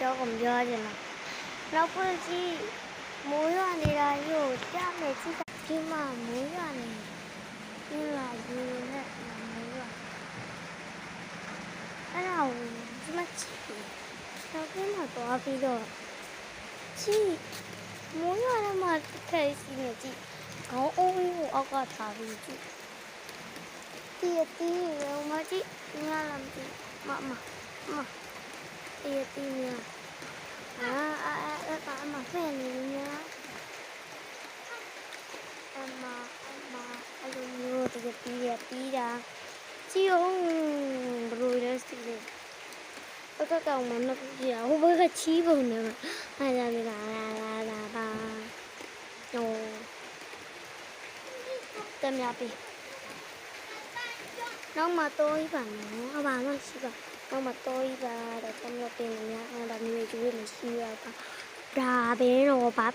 ပြောကုန်ပြောချင်တာနောက်ပွင့်ကြီးမိုးရွာနေတာကြီးကိုကြားမယ်ကြည့်ဒီမှာမိုးရွာနေဒီမှာယူနဲ့မိုးရွာအဲ့ဒါကိုဒီမှာကြည့်နောက်ပြမှာသွားပြီးတော့ကြည့်မိုးရွာထဲမှာခဲစီနေကြည့်ခေါင်းအုံးကိုအောက်ကထားပြီးကြည့်တီးရောမကြည့်ငါလာမကြည့်မတီးရောအမဖဲနေညာအမအဲ့လိုမျိုးတကယ်ပြီးတာကြည့်အောင်ဘလို့လဲစီလေအကကောင်မနှုတ်ကြည့်ဟိုဘက်ကချီးပုံနေမှာအဲ့ဒါလာပါဟိုတမရပြီနောက်မှတော့ဤပါနော်အဘာမရှိပါနောက်မှတော့ဤပါတော့တမရပြီများအဲ့ဒါမျိုးတွေမရှိရပါဒါပဲတော့ပါ